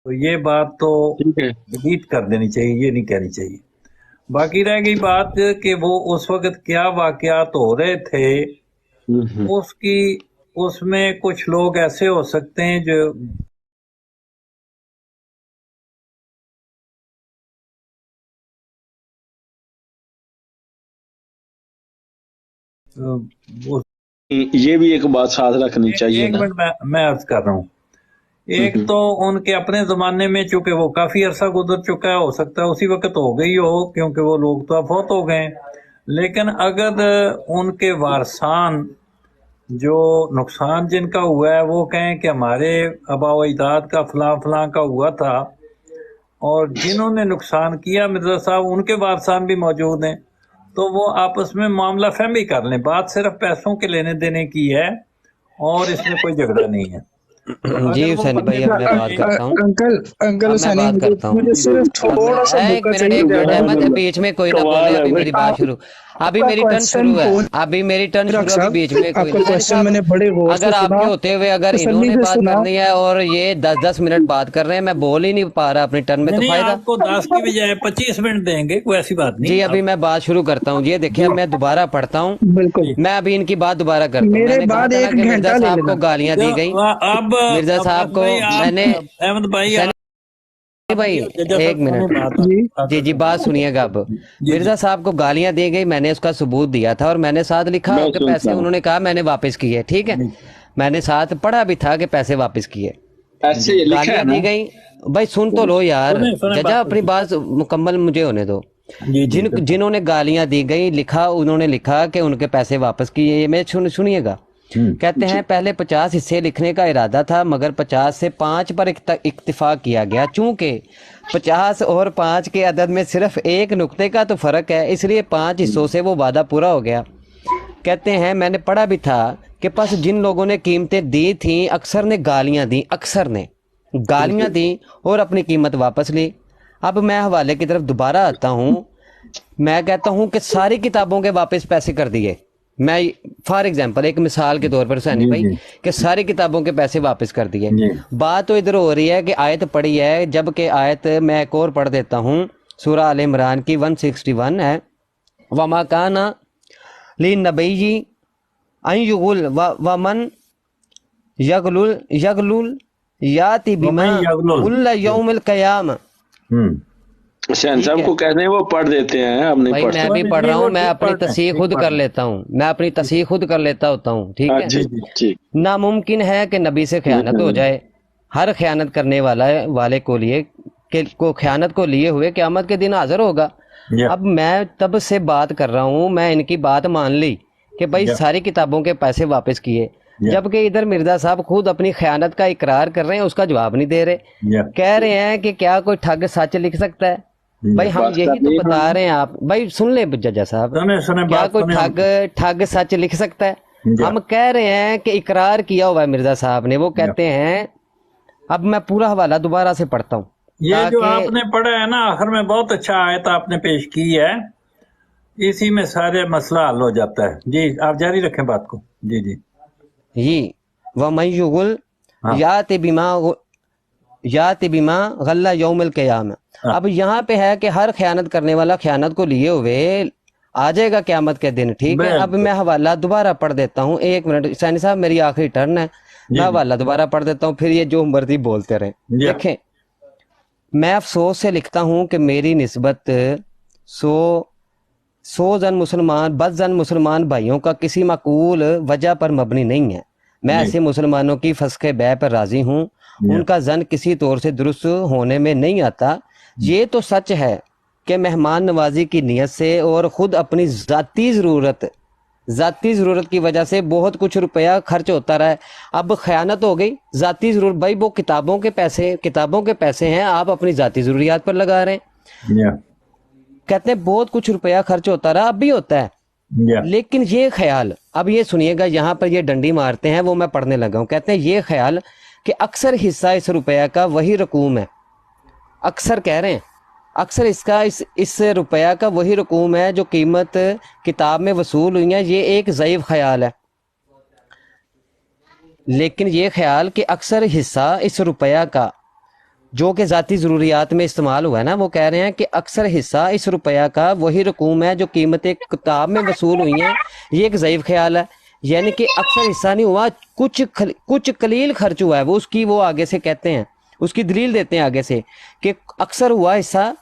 تو یہ بات تو ٹھیک ہے. ڈیلیٹ کر دینی چاہیے، یہ نہیں کہنی چاہیے. باقی رہ گئی بات کہ وہ اس وقت کیا واقعات ہو رہے تھے، اس کی اس میں کچھ لوگ ایسے ہو سکتے ہیں جو یہ بھی ایک بات ساتھ رکھنی چاہیے ایک نا. منٹ میں عرض کر رہا ہوں. ایک تو ان کے اپنے زمانے میں چونکہ وہ کافی عرصہ گزر چکا ہے، ہو سکتا ہے اسی وقت ہو گئی ہو کیونکہ وہ لوگ تو اب فوت ہو گئے ہیں. لیکن اگر ان کے وارثان جو نقصان جن کا ہوا ہے وہ کہیں کہ ہمارے آبا و اجداد کا فلاں فلاں کا ہوا تھا، اور جنہوں نے نقصان کیا مرزا صاحب ان کے وارثان بھی موجود ہیں، تو وہ آپس میں معاملہ فہمی کر لیں. بات صرف پیسوں کے لینے دینے کی ہے اور اس میں کوئی جھگڑا نہیں ہے. تو جی اگر وہ حسینی بندے بھائی اب میں بات بتائیں کرتا ہوں. انکل اب میں حسینی، بات کرتا ہوں. مجھے صرف اب میں تھوڑا سا ایک موقع منٹ چاہیے ایک منٹ زیادہ احمد، نہیں. بیچ میں کوئی نہ کمال بولے، ہے ابھی بھائی. میری بات شروع. آپ ابھی کا میری ٹرن کوشچن شروع ہے، پوچھ ابھی میری ٹرن ڈاکٹر شروع، ابھی صاحب، بیچ میں آپ کوئی کا نہیں. سینی کوشچن صاحب میں نے بڑے غور سے اگر آپ سنا، کے ہوتے ہوئے اگر انہوں تسلی نے سے بات سنا. کرنی ہے اور یہ 10 10 منٹ بات کر رہے ہیں، میں بول ہی نہیں پا رہا اپنی ٹرن میں، نہیں تو نہیں، فائدہ. آپ کو 10 کی بجائے 25 منٹ دیں گے، کوئی ایسی بات جی نہیں. ابھی آپ میں بات شروع کرتا ہوں. یہ دیکھیں اب جی میں دوبارہ پڑھتا ہوں. بالکل. جی میں ابھی ان کی بات دوبارہ کرتا ہوں. میں میرے نے کہا بعد تھا نا ایک کہ مرزا گھنٹہ لے صاحب لینا. کو گالیاں جو دی گئی. اب مرزا صاحب اب کو بھائی میں نے، احمد بھائی سینی آپ بھائی کی اور ججا ایک صاحب دونوں منٹ. بات جی آگے جی بات کریں. سنیے گا اب. جی جی مرزا صاحب کو گالیاں دی گئی، میں نے اس کا ثبوت دیا تھا، اور میں نے ساتھ لکھا میں کہ سنتا پیسے ہوں. انہوں نے کہا میں نے واپس کیے. ٹھیک ہے، جی میں نے ساتھ پڑھا بھی تھا کہ پیسے واپس کیے. ایسے جی لکھا ہے گالیاں نا. دی گئیں. بھائی سن تو لو یار، سنیں سنیں ججا بات اپنی بات مکمل مجھے ہونے دو. جی جی بالکل. جنہوں نے گالیاں دی گئی لکھا، انہوں نے لکھا کہ ان کے پیسے واپس کیے. یہ میں سنیے گا. کہتے جی. ہیں پہلے 50 حصے لکھنے کا ارادہ تھا، مگر 50 سے 5 پر اکتفاق کیا گیا. چونکہ 50 اور 5 کے عدد میں صرف ایک نقطے کا تو فرق ہے، اس لیے 5 حصوں سے وہ وعدہ پورا ہو گیا. کہتے ہیں میں نے پڑھا بھی تھا کہ پس جن لوگوں نے قیمتیں دی تھیں اکثر نے گالیاں دیں، اکثر نے گالیاں دیں اور اپنی قیمت واپس لی. اب میں حوالے کی طرف دوبارہ آتا ہوں. میں کہتا ہوں کہ ساری کتابوں کے واپس پیسے کر دیے. میں فار ایگزامپل ایک مثال کے طور پر حسینی جی بھائی، جی کہ ساری کتابوں کے پیسے واپس کر دیے. جی بات تو ادھر ہو رہی ہے کہ آیت پڑھی ہے، جب کہ آیت میں ایک اور پڑھ دیتا ہوں، سورہ آل عمران کی 161 ہے. وما کانا للنبی ان یغل ومن یغلل یاتی بما ومن یغلل. غل یوم القیامہ. حسین ٹھیک صاحب ہے کو کہتے ہیں وہ پڑھ دیتے ہیں، ہم نہیں بھائی، پڑھ میں بھی سکتے. پڑھ جی رہا وہ ہوں، میں ٹھیک اپنی پڑھ رہے ہیں، تصحیح ٹھیک خود پڑھ کر رہے ہیں. لیتا ہوں، میں اپنی ٹھیک. تصحیح خود کر لیتا ہوتا ہوں. ٹھیک ہے. اچھا جی جی. جی ٹھیک. ناممکن ہے کہ نبی سے خیانت ہو جائے. ہر خیانت کرنے والے کو لیے خیانت کو لیے ہوئے قیامت کے دن حاضر ہوگا. یا اب میں تب سے بات کر رہا ہوں، میں ان کی بات مان لی کہ بھائی یا ساری کتابوں کے پیسے واپس کیے، یا جبکہ ادھر مرزا صاحب خود اپنی خیانت کا اقرار کر رہے ہیں، اس کا جواب نہیں دے رہے. یا کہہ رہے ہیں کہ کیا کوئی ٹھگ سچ لکھ سکتا ہے. یا بھائی ہم بات یہی کر تو لی ہم. بتا رہے ہیں. آپ بھائی سن لیں ججا صاحب، سنیں کیا بات کوئی سنیں ان کی. ٹھگ سچ لکھ سکتا ہے. یا ہم کہہ رہے ہیں کہ اقرار کیا ہوا ہے مرزا صاحب نے. وہ یا کہتے ہیں، اب میں پورا حوالہ دوبارہ سے پڑھتا ہوں یہ جو تاکہ، آپ نے پڑھا ہے نا آخر میں، بہت اچھا آیت آپ نے پیش کی ہے، اسی میں سارے مسئلہ حل ہو جاتا ہے. جی آپ جاری رکھیں بات کو. جی جی یہ وَمَن یغل ہاں یات بما غل یوم القیامہ. ہاں اب یہاں پہ ہے کہ ہر خیانت کرنے والا خیانت کو لیے ہوئے آ جائے گا قیامت کے دن. ٹھیک ہے، اب بالکل. میں حوالہ دوبارہ پڑھ دیتا ہوں. ایک منٹ سینی صاحب، میری آخری ٹرن ہے. جی میں جی حوالہ دوبارہ پڑھ دیتا ہوں، پھر یہ جو مرضی بولتے رہیں. جی دیکھیں، میں افسوس سے لکھتا ہوں کہ میری نسبت سو بد زن مسلمان بھائیوں کا کسی معقول وجہ پر مبنی نہیں ہے. میں جی ایسے مسلمانوں کی فسخ بیع پر راضی ہوں. جی ان کا زن کسی طور سے درست ہونے میں نہیں آتا. یہ تو سچ ہے کہ مہمان نوازی کی نیت سے اور خود اپنی ذاتی ضرورت کی وجہ سے بہت کچھ روپیہ خرچ ہوتا رہا ہے. اب خیانت ہو گئی، ذاتی ضرورت. بھائی وہ کتابوں کے پیسے ہیں، آپ اپنی ذاتی ضروریات پر لگا رہے ہیں. جی کہتے ہیں بہت کچھ روپیہ خرچ ہوتا رہا، اب بھی ہوتا ہے. جی لیکن یہ خیال، اب یہ سنیے گا، یہاں پر یہ ڈنڈی مارتے ہیں، وہ میں پڑھنے لگا ہوں. کہتے ہیں یہ خیال کہ اکثر حصہ اس روپیہ کا وہی رقوم ہے. اکثر کہہ رہے ہیں، اکثر اس روپیہ کا وہی رقوم ہے جو قیمت کتاب میں وصول ہوئی ہیں. یہ ایک ضعیف خیال ہے. لیکن یہ خیال کہ اکثر حصہ اس روپیہ کا جو کہ ذاتی ضروریات میں استعمال ہوا ہے نا، وہ کہہ رہے ہیں کہ اکثر حصہ اس روپیہ کا وہی رقوم ہے جو قیمت کتاب میں وصول ہوئی ہیں، یہ ایک ضعیف خیال ہے، یعنی کہ اکثر حصہ نہیں ہوا، کچھ قلیل خرچ ہوا ہے، وہ اس کی وہ آگے سے کہتے ہیں، اس کی دلیل دیتے ہیں آگے سے کہ اکثر ہوا حصہ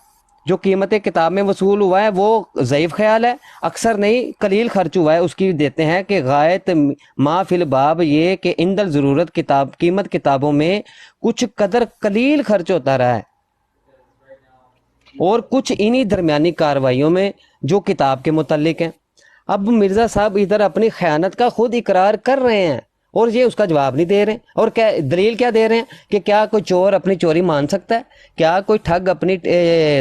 جو قیمت کتاب میں وصول ہوا ہے وہ ضعیف خیال ہے، اکثر نہیں قلیل خرچ ہوا ہے، اس کی دیتے ہیں کہ غایت ما فی الباب یہ کہ اندل ضرورت قیمت کتابوں میں کچھ قدر قلیل خرچ ہوتا رہا ہے، اور کچھ انہی درمیانی کاروائیوں میں جو کتاب کے متعلق ہیں۔ اب مرزا صاحب ادھر اپنی خیانت کا خود اقرار کر رہے ہیں اور یہ اس کا جواب نہیں دے رہے، اور کیا دلیل کیا دے رہے ہیں کہ کیا کوئی چور اپنی چوری مان سکتا ہے؟ کیا کوئی ٹھگ اپنی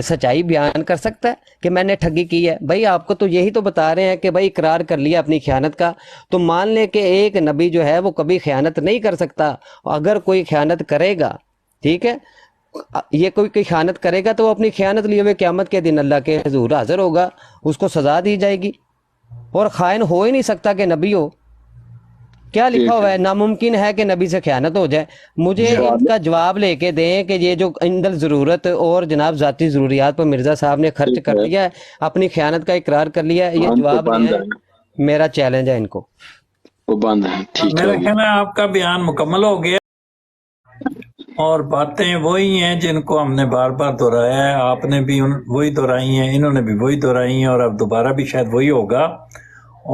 سچائی بیان کر سکتا ہے کہ میں نے ٹھگی کی ہے؟ بھائی آپ کو تو یہی تو بتا رہے ہیں کہ بھائی اقرار کر لیا اپنی خیانت کا، تو مان لیں کہ ایک نبی جو ہے وہ کبھی خیانت نہیں کر سکتا، اگر کوئی خیانت کرے گا، ٹھیک ہے، یہ کوئی خیانت کرے گا تو وہ اپنی خیانت لیے ہوئے قیامت کے دن اللہ کے حضور حاضر ہوگا، اس کو سزا دی جائے گی، اور خائن ہو ہی نہیں سکتا کہ نبی ہو۔ کیا لکھا ہوا ہے؟ ناممکن ہے کہ نبی سے خیانت ہو جائے۔ مجھے ان کا جواب لے کے دیں کہ یہ جو اندل ضرورت اور جناب ذاتی ضروریات پر مرزا صاحب نے خرچ کر لیا ہے، اپنی خیانت کا اقرار کر لیا ہے، یہ جواب نہیں ہے، میرا چیلنج ہے ان کو۔ وہ بند ہے، ٹھیک میرا ہے، خیال ہے آپ کا بیان مکمل ہو گیا، اور باتیں وہی ہیں جن کو ہم نے بار بار دہرایا ہے، آپ نے بھی وہی دہرائی ہیں، انہوں نے بھی وہی دہرائی ہیں، اور اب دوبارہ بھی شاید وہی ہوگا۔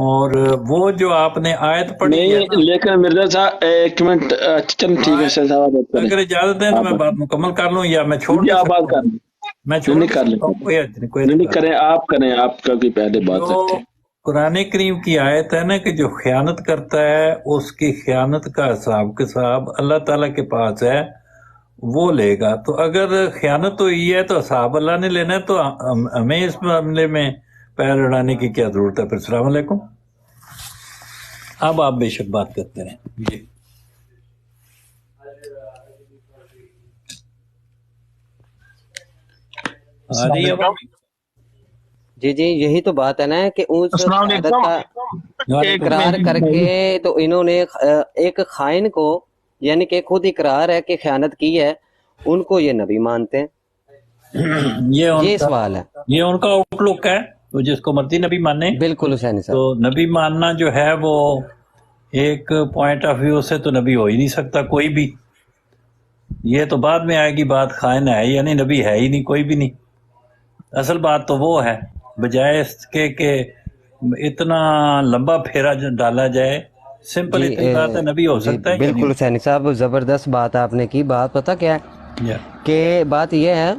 اور وہ جو آپ نے آیت پڑھی ہے نہیں، لیکن مرزا صاحب ایک منٹ، چل ٹھیک ہے سر صاحب، آپ کریں، اگر اجازت ہے تو میں بات مکمل کر لوں یا میں چھوڑ جی دے آپ بات سکتا کر ہوں؟ لیں، میں چھوڑ نہیں دے کر سکتا ہوں، کوئی لیں، حرج نہیں، کوئی نہیں اعتراض کریں آپ کا بھی پہلے بات جو رکھتے ہیں۔ قرآن کریم کی آیت ہے نا کہ جو خیانت کرتا ہے اس کی خیانت کا حساب اللہ تعالیٰ کے پاس ہے، وہ لے گا۔ تو اگر خیانت ہوئی ہے تو حساب اللہ نے لینا ہے، تو ہمیں اس معاملے میں پیر اڑانے کی کیا ضرورت ہے؟ پھر السلام علیکم، اب آپ بے شک بات کرتے ہیں جی۔ آ رہی ہے آواز؟ جی جی، یہی تو بات ہے نا کہ اس السلام عادت علیکم۔ کا ایک اقرار کر کے تو انہوں نے ایک خائن کو، یعنی کہ خود اقرار ہے کہ خیانت کی ہے، ان کو یہ نبی مانتے ہیں، یہ سوال ہے۔ یہ ان کا آؤٹ لک ہے، تو جس کو مرضی نبی مانے۔ بالکل حسین صاحب، تو نبی ماننا جو ہے وہ ایک پوائنٹ آف ویو سے تو نبی ہو ہی نہیں سکتا کوئی بھی، یہ تو بعد میں آئے گی بات، خائن ہے یعنی نبی ہے ہی نہیں کوئی بھی نہیں۔ اصل بات تو وہ ہے، بجائے اس کے کہ اتنا لمبا پھیرا ڈالا جائے، سمپل جی اتنی بات ہے، نبی ہو جی سکتا ہے یا بالکل نہیں؟ حسین صاحب، زبردست بات آپ نے کی۔ بات پتہ کیا ہے یا کہ بات یہ ہے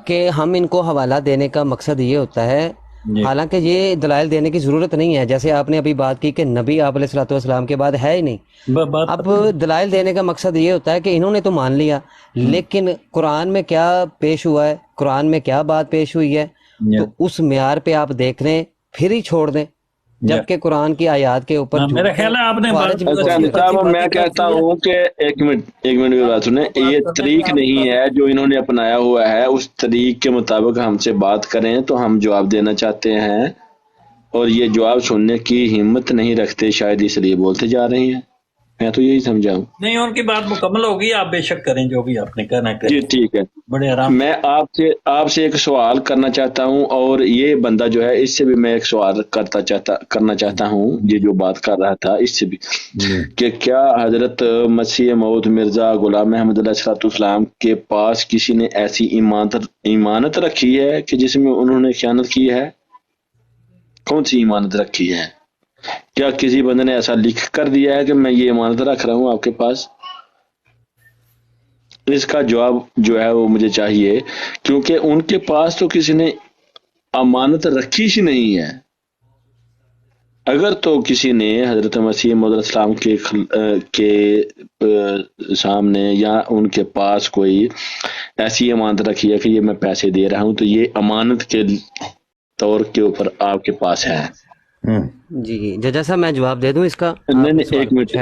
کہ ہم ان کو حوالہ دینے کا مقصد یہ ہوتا ہے، جی حالانکہ یہ دلائل دینے کی ضرورت نہیں ہے، جیسے آپ نے ابھی بات کی کہ نبی آپ علیہ الصلوۃ والسلام کے بعد ہے ہی نہیں، بات اب دلائل دینے کا مقصد یہ ہوتا ہے کہ انہوں نے تو مان لیا، لیکن قرآن میں کیا پیش ہوا ہے، قرآن میں کیا بات پیش ہوئی ہے، تو اس معیار پہ آپ دیکھ لیں، پھر ہی چھوڑ دیں، جبکہ قرآن کی آیات کے اوپر میرا خیال ہے آپ نے خارج بھی اچھا ہوتی ہے۔ صاحب، میں کہتا ہوں کہ ایک منٹ میری بات سنیں، یہ طریق نہیں ہے جو انہوں نے اپنایا ہوا ہے، اس طریق کے مطابق ہم سے بات کریں تو ہم جواب دینا چاہتے ہیں، اور یہ جواب سننے کی ہمت نہیں رکھتے، شاید اس لیے بولتے جا رہے ہیں، میں تو یہی سمجھا ہوں۔ نہیں، ان کی بات مکمل ہوگی، آپ بے شک کریں جو بھی آپ نے کہنا ہے جی کریں، ٹھیک ہے، بڑے آرام میں آپ سے ایک سوال کرنا چاہتا ہوں، اور یہ بندہ جو ہے اس سے بھی میں ایک سوال کرنا چاہتا ہوں، یہ جو بات کر رہا تھا اس سے بھی، کہ کیا حضرت مسیح موعود مرزا غلام احمد علیہ السلام کے پاس کسی نے ایسی ایمانت رکھی ہے کہ جس میں انہوں نے خیانت کی ہے؟ کون سی ایمانت رکھی ہے؟ کیا کسی بندے نے ایسا لکھ کر دیا ہے کہ میں یہ ایمانت رکھ رہا ہوں آپ کے پاس؟ اس کا جواب جو ہے وہ مجھے چاہیے، کیونکہ ان کے پاس تو کسی نے امانت رکھی ہی نہیں ہے۔ اگر تو کسی نے حضرت مسیح موعود علیہ السلام کے سامنے یا ان کے پاس کوئی ایسی امانت رکھی ہے کہ یہ میں پیسے دے رہا ہوں، تو یہ امانت کے طور کے اوپر آپ کے پاس ہے۔ جی ججا صاحب، میں جواب دے دوں اس کا؟ نہیں ایک منٹ،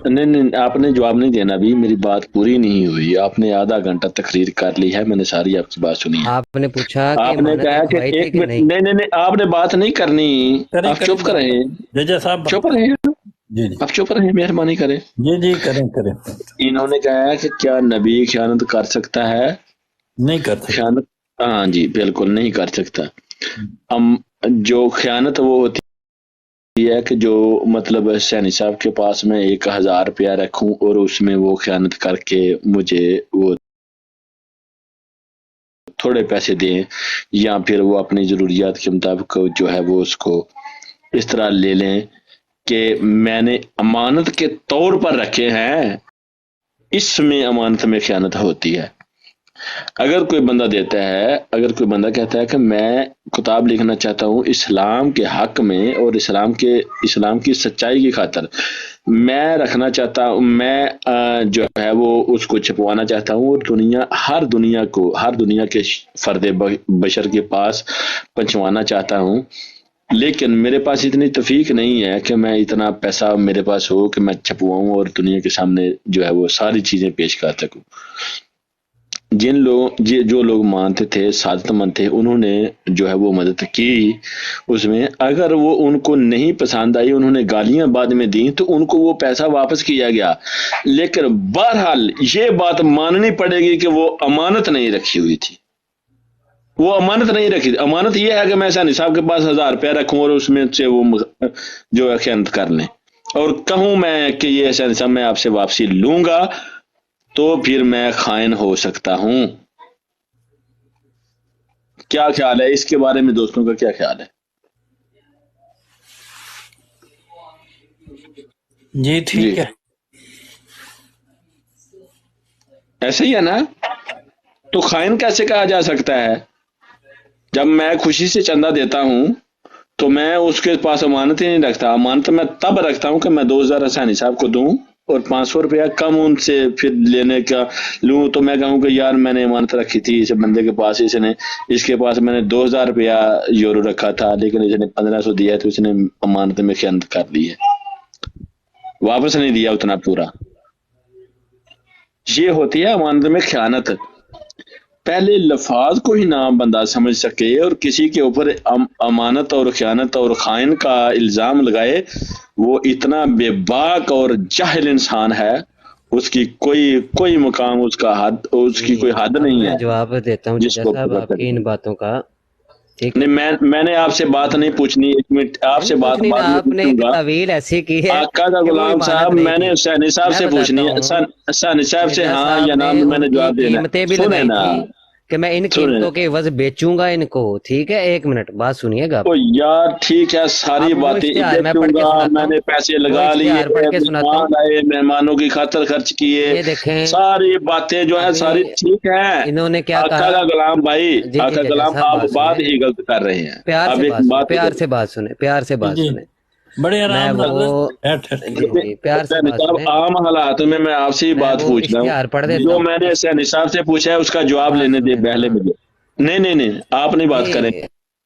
نہیں آپ نے جواب نہیں دینا، بھی میری بات پوری نہیں ہوئی، آپ نے آدھا گھنٹہ تقریر کر لی ہے، میں نے ساری آپ کی بات سنی ہے۔ آپ نے پوچھا کہ آپ نے امانت کہا کہ رکھوائی تھی ایک کہ منٹ، نہیں؟ نہیں آپ نے بات نہیں کرنی، آپ چپ کریں، ججا صاحب چپ رہیں، جی جی آپ چپ رہیں، مہربانی کریں. جی جی کریں کریں. انہوں نے کہا ہے کہ کیا نبی خیانت کر سکتا ہے؟ نہیں کر سکتے. خیانت، ہاں جی بالکل نہیں کر سکتا. جو خیانت وہ ہوتی ہے کہ جو مطلب سینی صاحب کے پاس میں 1000 روپیہ رکھوں اور اس میں وہ خیانت کر کے مجھے وہ تھوڑے پیسے دیں، یا پھر وہ اپنی ضروریات کے مطابق جو ہے وہ اس کو اس طرح لے لیں کہ میں نے امانت کے طور پر رکھے ہیں، اس میں امانت میں خیانت ہوتی ہے. اگر کوئی بندہ دیتا ہے، اگر کوئی بندہ کہتا ہے کہ میں کتاب لکھنا چاہتا ہوں اسلام کے حق میں اور اسلام کی سچائی کی خاطر، میں رکھنا چاہتا ہوں، میں جو ہے وہ اس کو چھپوانا چاہتا ہوں اور ہر دنیا کے فرد بشر کے پاس پہنچوانا چاہتا ہوں، لیکن میرے پاس اتنی توفیق نہیں ہے کہ میں اتنا پیسہ میرے پاس ہو کہ میں چھپواؤں اور دنیا کے سامنے جو ہے وہ ساری چیزیں پیش کر سکوں. جو لوگ مانتے تھے، سعادت مند تھے، انہوں نے جو ہے وہ مدد کی اس میں. اگر وہ ان کو نہیں پسند آئی، انہوں نے گالیاں بعد میں دیں تو ان کو وہ پیسہ واپس کیا گیا. لیکن بہرحال یہ بات ماننی پڑے گی کہ وہ امانت نہیں رکھی ہوئی تھی، وہ امانت نہیں رکھی. امانت یہ ہے کہ میں سانی صاحب کے پاس 1000 روپیہ رکھوں اور اس میں سے وہ جو ہے خیانت کر لیں اور کہوں میں کہ یہ سانی صاحب میں آپ سے واپسی لوں گا، تو پھر میں خائن ہو سکتا ہوں. کیا خیال ہے اس کے بارے میں؟ دوستوں کا کیا خیال ہے؟ جی ٹھیک ہے. ایسے ہی ہے نا؟ تو خائن کیسے کہا جا سکتا ہے؟ جب میں خوشی سے چندہ دیتا ہوں تو میں اس کے پاس امانت ہی نہیں رکھتا. امانت میں تب رکھتا ہوں کہ میں 2000 حسانی صاحب کو دوں اور 500 روپیہ کم ان سے پھر لینے کا لوں، تو میں کہوں کہ یار میں نے امانت رکھی تھی اس بندے کے پاس، اس کے پاس میں نے 2000 روپیہ یورو رکھا تھا لیکن اس نے 1500 دیا ہے، تو اس نے امانت میں خیانت کر لی ہے، واپس نہیں دیا اتنا پورا. یہ ہوتی ہے امانت میں خیانت. پہلے لفاظ کو ہی نہ بندہ سمجھ سکے اور کسی کے اوپر امانت اور خیانت اور خائن کا الزام لگائے، وہ اتنا بے باک اور جاہل انسان ہے، اس کی کوئی مقام، اس کا حد، اس کی کوئی حد اب نہیں میں ہے جواب دیتا ہوں جس ججا کو صاحب پورا آپ کی کرے. ان باتوں کا. ٹھیک ہے، نہیں، میں نے آپ سے بات نہیں پوچھنی، ایک منٹ آپ سے نہیں بات پوچھنی نا، بعد میں آپ نے پوچھوں ایک گا. طویل ایسی کی ہے آقا کا کہ وہ غلام امانت صاحب، نہیں میں نے تھی. حسین صاحب میں سے بتاتا پوچھنی ہے، ہوں، حسین صاحب سے مرزا ہاں صاحب یا نے نام میں ان نے کی جواب دینا قیمتیں بھی ہے. سنیں لگائی نا، تھی کہ میں ان سنیں. قیمتوں کے عوض بیچوں گا ان کو. ٹھیک ہے، ایک منٹ بات سنیے گا آپ. او یار ٹھیک ہے، ساری اب وہ باتیں اشتہار میں بیچوں پڑھ کے گا، سناتا میں ہوں، نے پیسے وہ لگا لیے، اشتہار پڑھ کے سناتا ہوں. مہمان آئے، مہمانوں کی خاطر خرچ کیے، یہ دیکھیں، ساری باتیں جو ہے ابھی ساری ٹھیک ہے. انہوں نے کیا آقا کہا. کا غلام بھائی، جی جی آقا ججا غلام، صاحب آپ بات بات سنیں، ہی غلط کر رہے ہیں. پیار اب سے ایک بات سنیں، بات پیار سے بات سنیں، پیار سے جی بات جی سنیں. بڑے میں آرام وہ بیٹھ جی جی پیار سے بات نصاب سنیں. عام حالات میں آپ سے ہی میں بات وہ پوچھ رہا ہوں. اشتہار پڑھ دیتا جو ہوں. میں نے نصاب سے پوچھا ہے اس کا جواب بات لینے دے سنیں نا پہلے مجھے. نہیں آپ نہیں بات کریں، جی.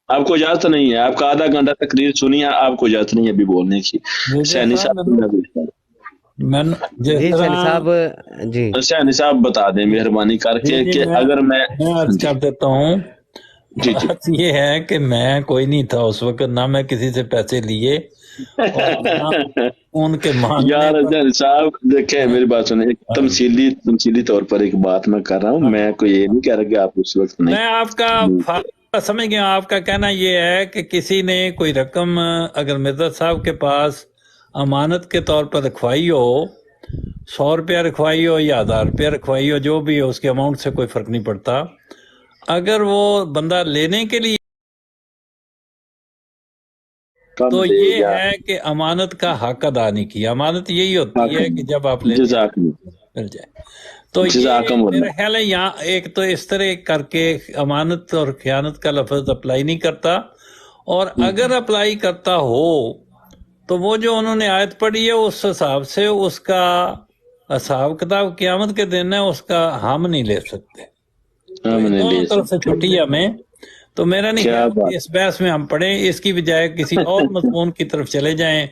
آپ کو اجازت نہیں ہے. آپ کا آدھا گھنٹہ تقریر سنی ہے، آپ کو اجازت نہیں ہے ابھی بولنے کی. جی سینی صاحب صاحب میں جس جی سینی طرح صاحب. جی سینی صاحب بتا دیں مہربانی کر جی کے جی کہ اگر میں میں عرض جی کر دیتا ہوں. جی بات یہ ہے کہ میں کوئی نہیں تھا اس وقت، نہ میں کسی سے پیسے لیے اور نہ ان کے مانگنے یار پر. سینی صاحب دیکھیں میری بات سنیں، ایک تمثیلی طور پر ایک بات میں کر رہا ہوں. میں کوئی یہ نہیں کہہ رہا کہ آپ اس وقت میں آپ کا نہیں. سمجھ گیا. آپ کا کہنا یہ ہے کہ کسی نے کوئی رقم اگر مرزا صاحب کے پاس امانت کے طور پر رکھوائی ہو، 100 روپیہ رکھوائی ہو یا 1000 روپیہ رکھوائی ہو، جو بھی ہو اس کے اماؤنٹ سے کوئی فرق نہیں پڑتا، اگر وہ بندہ لینے کے لیے کم تو دے یہ یا ہے کہ امانت کا حق ادا نہیں کیا. امانت یہی ہوتی ہے کہ جب آپ لے لیں جزاکم مل جائے. تو یہ جزاکم میرا اللہ. خیال ہے یہاں ایک تو اس طرح کر کے امانت اور خیانت کا لفظ اپلائی نہیں کرتا، اور اگر اپلائی کرتا ہو تو وہ جو انہوں نے آیت پڑھی ہے اس حساب سے اس کا حساب کتاب قیامت کے دن ہے، اس کا ہم نہیں لے سکتے. تو ہم یہ نے دونوں لے طرف سے سکتے. چھٹی ہے ہمیں. تو میرا نہیں کیا خیال کہ بات. اس بحث میں ہم پڑھیں، اس کی بجائے کسی اور مضمون کی طرف چلے جائیں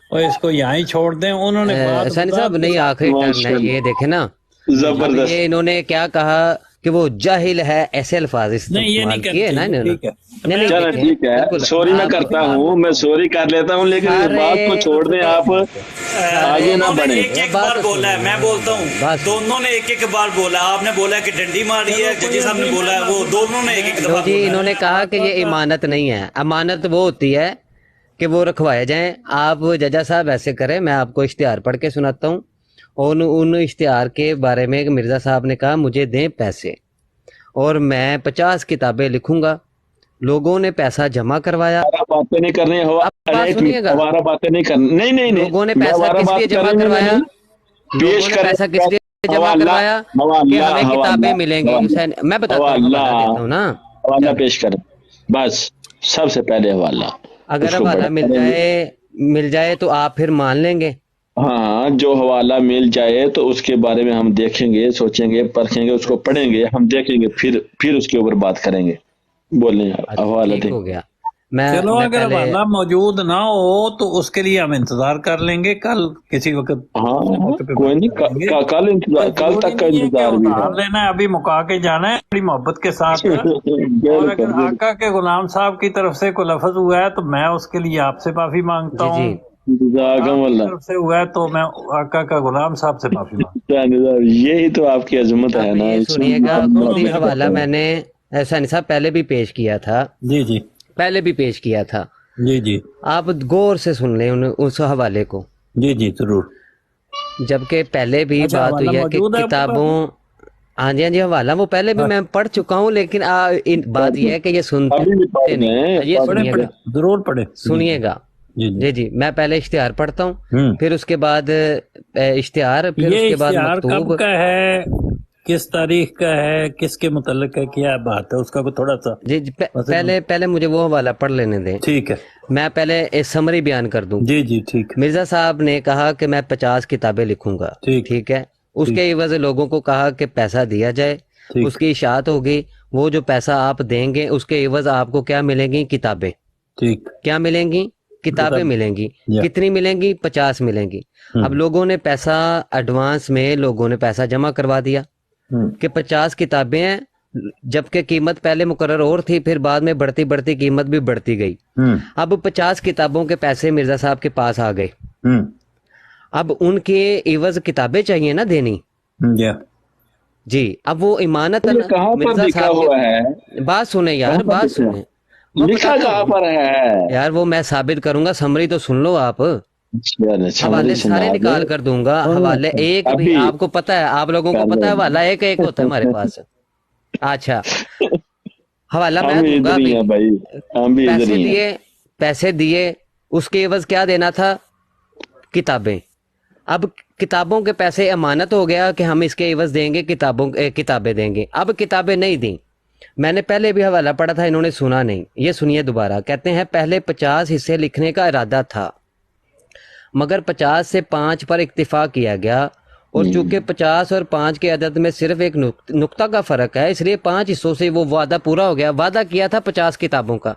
اور اس کو یہاں ہی چھوڑ دیں. انہوں نے بات سینی صاحب وضاحت کے نہیں، ساتھ آخری ٹرن ہے ماشاء یہ، اللہ، دیکھیں نا. اب زبردست. یہ انہوں نے کیا کہا کہ وہ جاہل ہے، ایسے الفاظ نہیں یہ استعمال نہیں کیے نا کرتے، انہوں نے. ٹھیک ہے. نہیں نہیں چلو دیکھیں، ٹھیک ہے، بالکل سوری میں آپ کرتا ہوں، میں سوری کر لیتا ہوں، لیکن اس بات کو چھوڑ دیں، آپ آگے نہ دونوں نے بڑھیں. ایک ایک بات بار تو بولا ہے، سنیں میں بولتا ہوں بات سنیں. دونوں نے ایک ایک بار بولا. آپ نے بولا کہ ڈنڈی ماری ہے، ججی صاحب نے بولا ہے، وہ دونوں نے ایک ایک لو دفعہ جی، بولا انہوں ہے. نے کہا کہ یہ امانت نہیں ہے. امانت وہ ہوتی ہے کہ وہ رکھوائے جائیں. آپ ججا صاحب ایسے کریں، میں آپ کو اشتہار پڑھ کے سناتا ہوں. ان اشتہار کے بارے میں مرزا صاحب نے کہا مجھے دیں پیسے اور میں 50 کتابیں لکھوں گا. لوگوں نے پیسہ جمع کروایا. ہمارا باتیں نہیں کرنی، اب بات سنیے گا، ہمارا باتیں نہیں کرنی، نہیں نہیں لوگوں نے نہیں، میں پیسہ ہمارا کس لیے بات جمع کریں گے کروایا؟ نہیں. لوگوں پیش نے کریں پیسہ کس لیے جمع حوالہ، کروایا کہ حوالہ، ہمیں حوالہ، کتابیں ملیں گی. حوالہ، حسین میں بتاتا ہوں، حوالہ، حوالہ دیتا ہوں نا. حوالہ چلو، پیش کریں. بس سب سے پہلے حوالہ، اگر اس کو حوالہ بڑا کریں گے. مل جائے تو آپ پھر مان لیں گے. ہاں، جو حوالہ مل جائے تو اس کے بارے میں ہم دیکھیں گے، سوچیں گے، پرکھیں گے، اس کو پڑھیں گے، ہم دیکھیں گے، پھر اس کے اوپر بات کریں گے. بولیں اچھا حوالہ ٹھیک دیں. ہو گیا. میں چلو میں اگر پہلے حوالہ موجود نہ ہو تو اس کے لیے ہم انتظار کر لیں گے، کل کسی وقت ہاں دوسرے ہاں، موقع پہ کوئی بات نہیں، کر لیں گے. کل انتظار، کوئی کل ضروری تک کا نہیں ہے کہ انتظار بھی ہے. ادھار لینا ہے، ابھی مکا کے جانا ہے بڑی محبت کے ساتھ. اور اگر بالکل بالکل. آقا کے غلام صاحب کی طرف سے کوئی لفظ ہوا ہے تو میں اس کے لیے آپ سے معافی مانگتا جی ہوں، جی اور جزاکم آپ کی اللہ. طرف سے ہوا ہے تو میں آقا کا غلام صاحب سے معافی مانگتا یہی تو آپ کی عظمت ہے اب نا، یہ اسی سنیے لیے گا. ہوں. آپ ہم دونوں خود ہی مل معافی کر حوالہ کرتے میں نے احسان صاحب پہلے بھی پیش کیا تھا، جی جی جی جی آپ غور سے سن لیں اس حوالے کو. جی جی ضرور. جبکہ پہلے بھی اچھا بات حوالہ ہوئی ہے کہ موجود ہے آپ کے پاس؟ کتابوں، ہاں جی ہاں جی، حوالہ وہ پہلے بھی میں پڑھ چکا ہوں، لیکن بات یہ ہے کہ یہ ابھی بھی پڑھ سنتے نہیں. دیں، یہ پڑھ پڑھیں سنیے پڑھیں گا، ضرور پڑھیں. سنیے گا. جی جی جی جی، میں پہلے اشتہار پڑھتا ہوں، ہوں. پھر اس کے بعد اشتہار، پھر اس یہ کے بعد اشتہار مکتوب. کب کا ہے، کس تاریخ کا ہے، کس کے متعلق ہے، کیا بات ہے، اس کا تھوڑا سا جی جی، مثلا. پہلے مجھے وہ حوالہ پڑھ لینے دیں. ٹھیک ہے. میں پہلے ایک سمری بیان کر دوں. جی جی ٹھیک مرزا صاحب نے کہا کہ میں 50 کتابیں لکھوں گا، ٹھیک ٹھیک ہے. اس ٹھیک کے عوض لوگوں کو کہا کہ پیسہ دیا جائے. ٹھیک اس کی اشاعت ہوگی، وہ جو پیسہ آپ دیں گے اس کے عوض آپ کو کیا ملیں گی؟ کتابیں. ٹھیک. کیا ملیں گی؟ کتابیں ملیں گی. یا. کتنی ملیں گی؟ 50 ملیں گی. اب لوگوں نے پیسہ ایڈوانس میں لوگوں نے پیسہ جمع کروا دیا کہ 50 کتابیں ہیں، جبکہ قیمت پہلے مقرر اور تھی، پھر بعد میں بڑھتی بڑھتی قیمت بھی بڑھتی گئی. اب 50 کتابوں کے پیسے مرزا صاحب کے پاس آ گئے. اب ان کے عوض کتابیں چاہیے نا دینی. یا. جی، اب وہ امانت یہ کہاں پر مرزا لکھا صاحب ہوا کے. ہے؟ بات سنیں یار، کہاں پر بات لکھا سنیں، میں لکھا بتاتا کہاں ہوں پر ہے؟ یار. وہ میں ثابت کروں گا، سمری تو سن لو آپ. سمری حوالے سنا سارے دو نکال کر دوں گا. حوالے ایک بھی ابھی آپ کو پتہ ہے، آپ لوگوں کو کر پتہ لیں ہے گے. حوالہ ایک ایک ہوتا ہے ہمارے پاس. اچھا، حوالہ میں ہم بھی دوں گا ادھر ہی ابھی. ہیں بھائی، ہم بھی ادھر ہی ہیں. پیسے دیے، اس کے عوض کیا دینا تھا؟ کتابیں. اب کتابوں کے پیسے امانت ہو گیا کہ ہم اس کے عوض دیں گے، کتابیں دیں گے. اب کتابیں نہیں دیں. میں نے پہلے بھی حوالہ پڑھا تھا، انہوں نے سنا نہیں. یہ سنیے دوبارہ. کہتے ہیں پہلے 50 حصے لکھنے کا ارادہ تھا، مگر 50 سے 5 پر اکتفا کیا گیا، اور چونکہ 50 اور 5 کے عدد میں صرف ایک نقطہ کا فرق ہے، اس لیے 5 حصوں سے وہ وعدہ پورا ہو گیا. وعدہ کیا تھا 50 کتابوں کا،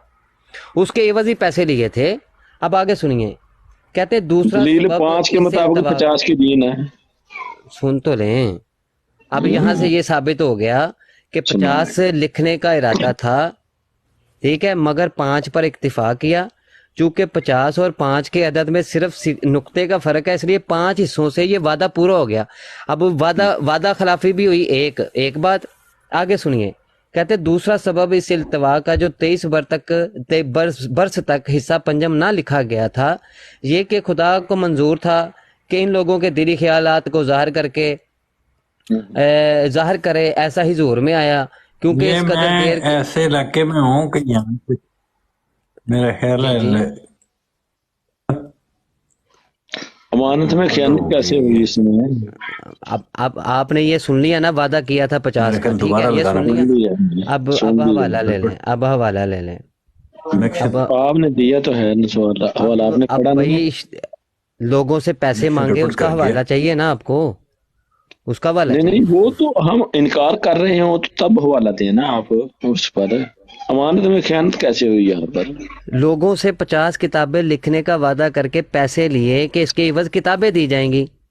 اس کے عوض ہی پیسے لیے تھے. اب آگے سنیے. کہتے ہیں دوسرا دلیل سبب 5 کے اس سے مطابق 50 کی دین ہے. سن تو لیں. اب یہاں سے یہ ثابت ہو گیا کہ 50 لکھنے کا ارادہ تھا، ٹھیک ہے، مگر 5 پر اکتفا کیا. چونکہ 50 اور 5 کے عدد میں صرف نقطے کا فرق ہے، اس لیے 5 حصوں سے یہ وعدہ پورا ہو گیا. اب وعدہ خلافی بھی ہوئی. ایک بات. آگے سنیے. کہتے دوسرا سبب اس التوا کا جو 23 برس تک حصہ پنجم نہ لکھا گیا تھا، یہ کہ خدا کو منظور تھا کہ ان لوگوں کے دلی خیالات کو ظاہر کرے. ایسا ہی ظہور میں آیا، کیونکہ یہ اس قدر میں دیر ایسے علاقے میں ہوں کہ یہاں پہ میرا خیال جی جی. ہے امانت میں بند خیانت ہو کیسے گئی. ہوئی اس میں؟ اب آپ نے یہ سن لیا نا، وعدہ کیا تھا 50 میرے کا، خیال ٹھیک ہے، دوبارہ یہ لگانا سن پڑے لیا. گا. اب حوالہ لے لیں. میں خیال آپ نے دیا تو ہے نا حوالہ، آپ نے اب پڑھا نہیں. بھائی لوگوں سے پیسے مانگے، رپورٹ اس کا کر دیا. حوالہ چاہیے نا آپ کو، اس کا حوالہ نہیں چاہیے. نہیں، وہ تو ہم انکار کر رہے ہوں تو تب حوالہ دیں نا آپ اس پر. امانت میں خیانت کیسے ہوئی یہاں پر؟ لوگوں سے 50 کتابیں لکھنے کا وعدہ کر کے پیسے لیے کہ اس کے عوض کتابیں دی جائیں گی.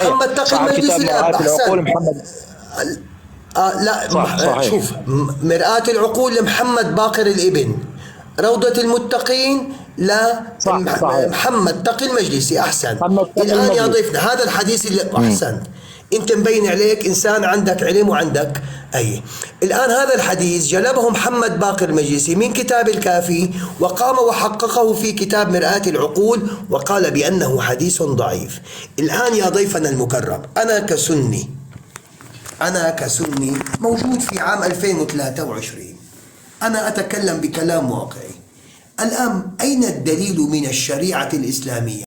محمد تقي المجلسي الأب أحسن. لا شوف، مرآة العقول لمحمد باقر الابن، روضة المتقين لمحمد تقي المجلسي. أحسن. الآن يا ضيفنا هذا الحديث اللي أحسن، أنت مبين عليك إنسان عندك علم وعندك الآن هذا الحديث جلبه محمد باقر المجلسي من كتاب الكافي، وقام وحققه في كتاب مرآة العقول، وقال بأنه حديث ضعيف. الآن يا ضيفنا المكرم، أنا كسني موجود في عام 2023، أنا أتكلم بكلام واقعي. الآن أين الدليل من الشريعة الإسلامية